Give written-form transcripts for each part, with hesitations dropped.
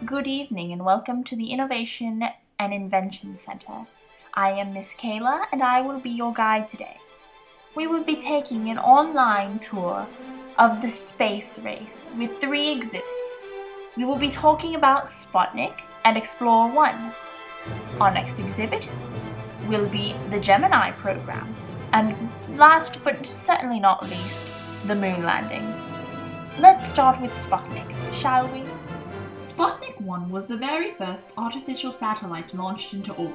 Good evening and welcome to the Innovation and Invention Center. I am Miss Kayla and I will be your guide today. We will be taking an online tour of the space race with 3 exhibits. We will be talking about Sputnik and Explorer 1. Our next exhibit will be the Gemini program. And last but certainly not least, the moon landing. Let's start with Sputnik, shall we? Sputnik 1 was the very first artificial satellite launched into orbit.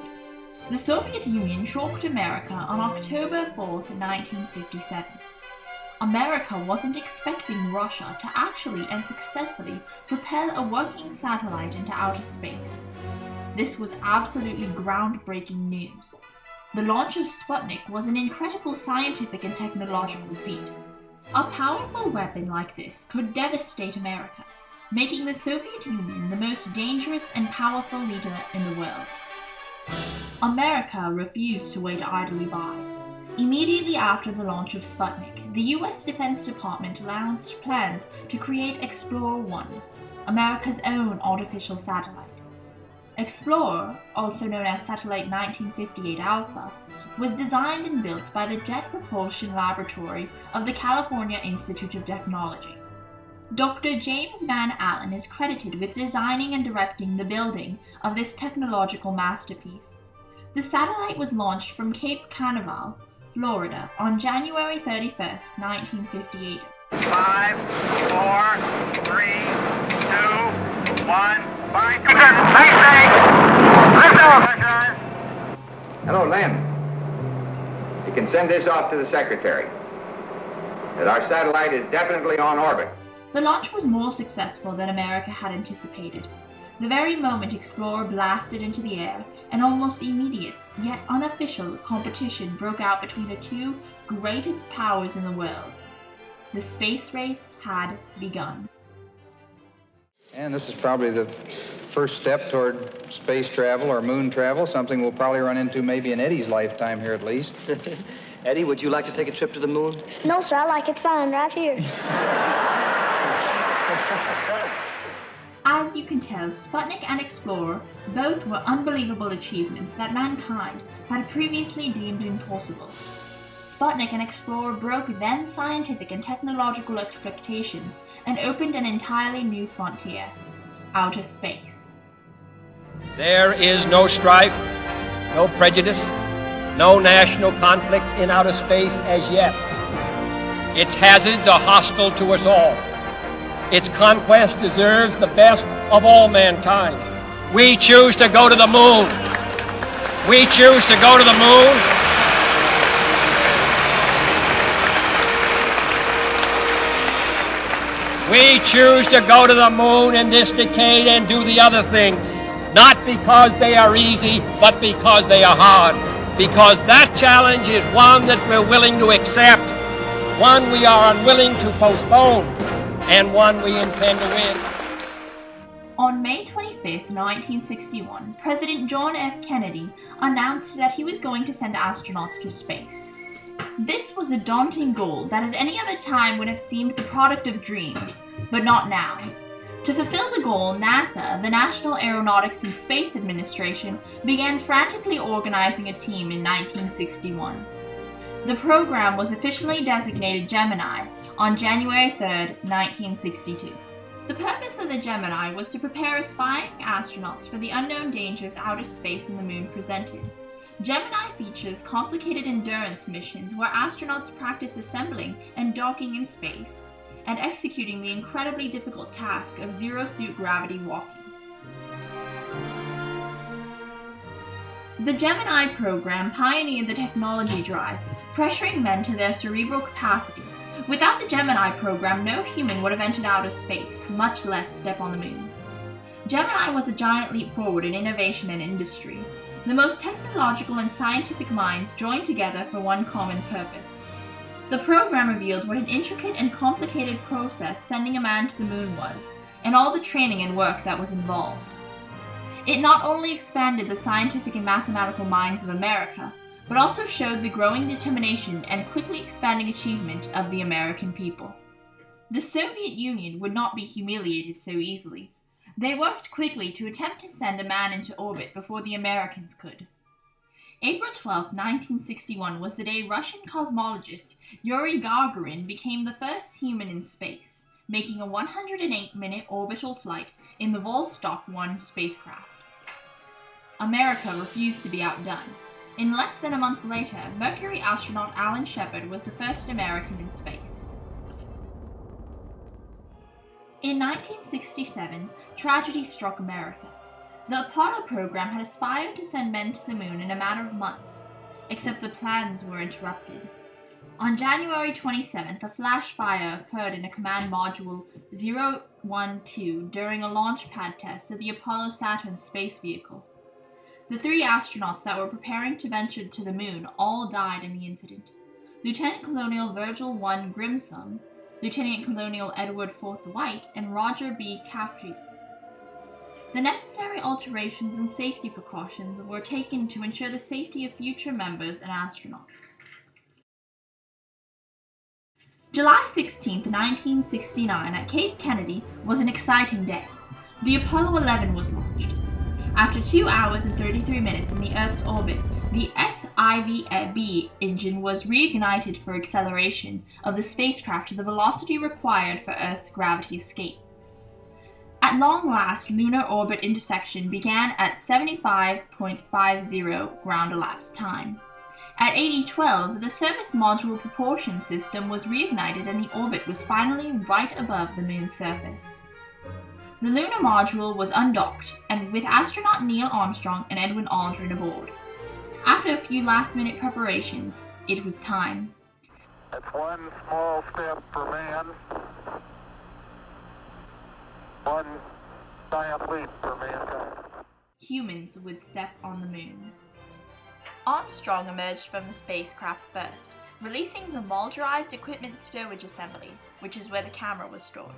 The Soviet Union shocked America on October 4th, 1957. America wasn't expecting Russia to actually and successfully propel a working satellite into outer space. This was absolutely groundbreaking news. The launch of Sputnik was an incredible scientific and technological feat. A powerful weapon like this could devastate America, making the Soviet Union the most dangerous and powerful leader in the world. America refused to wait idly by. Immediately after the launch of Sputnik, the US Defense Department announced plans to create Explorer 1, America's own artificial satellite. Explorer, also known as Satellite 1958 Alpha, was designed and built by the Jet Propulsion Laboratory of the California Institute of Technology. Dr. James Van Allen is credited with designing and directing the building of this technological masterpiece. The satellite was launched from Cape Canaveral, Florida, on January 31st, 1958. 5, 4, 3, 2, 1. Hello, Len. You can send this off to the secretary. That our satellite is definitely on orbit. The launch was more successful than America had anticipated. The very moment Explorer blasted into the air, an almost immediate, yet unofficial competition broke out between the 2 greatest powers in the world. The space race had begun. And this is probably the first step toward space travel or moon travel, something we'll probably run into maybe in Eddie's lifetime here at least. Eddie, would you like to take a trip to the moon? No, sir, I like it fine right here. As you can tell, Sputnik and Explorer both were unbelievable achievements that mankind had previously deemed impossible. Sputnik and Explorer broke then scientific and technological expectations and opened an entirely new frontier: outer space. There is no strife, no prejudice, no national conflict in outer space as yet. Its hazards are hostile to us all. Its conquest deserves the best of all mankind. We choose to go to the moon. We choose to go to the moon. We choose to go to the moon in this decade and do the other things, not because they are easy, but because they are hard. Because that challenge is one that we're willing to accept, one we are unwilling to postpone, and one we intend to win. On May 25, 1961, President John F. Kennedy announced that he was going to send astronauts to space. This was a daunting goal that at any other time would have seemed the product of dreams, but not now. To fulfill the goal, NASA, the National Aeronautics and Space Administration, began frantically organizing a team in 1961. The program was officially designated Gemini on January 3, 1962. The purpose of the Gemini was to prepare aspiring astronauts for the unknown dangers outer space and the moon presented. Gemini features complicated endurance missions where astronauts practice assembling and docking in space, and executing the incredibly difficult task of zero-suit gravity walking. The Gemini program pioneered the technology drive, pressuring men to their cerebral capacity. Without the Gemini program, no human would have entered outer space, much less step on the moon. Gemini was a giant leap forward in innovation and industry. The most technological and scientific minds joined together for one common purpose. The program revealed what an intricate and complicated process sending a man to the moon was, and all the training and work that was involved. It not only expanded the scientific and mathematical minds of America, but also showed the growing determination and quickly expanding achievement of the American people. The Soviet Union would not be humiliated so easily. They worked quickly to attempt to send a man into orbit before the Americans could. April 12, 1961 was the day Russian cosmologist Yuri Gagarin became the first human in space, making a 108-minute orbital flight in the Vostok 1 spacecraft. America refused to be outdone. In less than a month later, Mercury astronaut Alan Shepard was the first American in space. In 1967, tragedy struck America. The Apollo program had aspired to send men to the moon in a matter of months, except the plans were interrupted. On January 27th, a flash fire occurred in a command module 012 during a launch pad test of the Apollo Saturn space vehicle. The 3 astronauts that were preparing to venture to the moon all died in the incident. Lieutenant Colonial Virgil I. Grimson, Lieutenant Colonial Edward Forth White, and Roger B. Caffrey. The necessary alterations and safety precautions were taken to ensure the safety of future members and astronauts. July 16, 1969, at Cape Kennedy was an exciting day. The Apollo 11 was launched. After 2 hours and 33 minutes in the Earth's orbit, the SIVB engine was reignited for acceleration of the spacecraft to the velocity required for Earth's gravity escape. At long last, lunar orbit intersection began at 75.50 ground elapsed time. At 8012, the service module propulsion system was reignited and the orbit was finally right above the moon's surface. The lunar module was undocked, and with astronaut Neil Armstrong and Edwin Aldrin aboard. After a few last-minute preparations, it was time. That's one small step for man, one giant leap for mankind. Humans would step on the moon. Armstrong emerged from the spacecraft first, releasing the modularized equipment stowage assembly, which is where the camera was stored.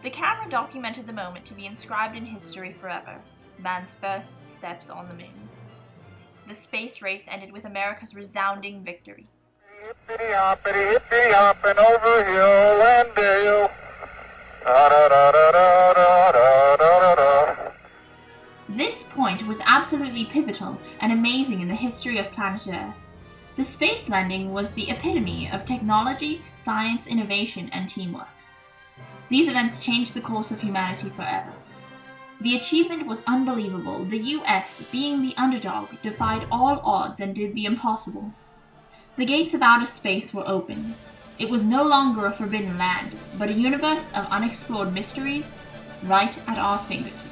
The camera documented the moment to be inscribed in history forever, man's first steps on the moon. The space race ended with America's resounding victory. Hippity hoppity, hippity hopping over hill and dale. Da da da da da da da da da. This point was absolutely pivotal and amazing in the history of planet Earth. The space landing was the epitome of technology, science, innovation, and teamwork. These events changed the course of humanity forever. The achievement was unbelievable. The US, being the underdog, defied all odds and did the impossible. The gates of outer space were open. It was no longer a forbidden land, but a universe of unexplored mysteries right at our fingertips.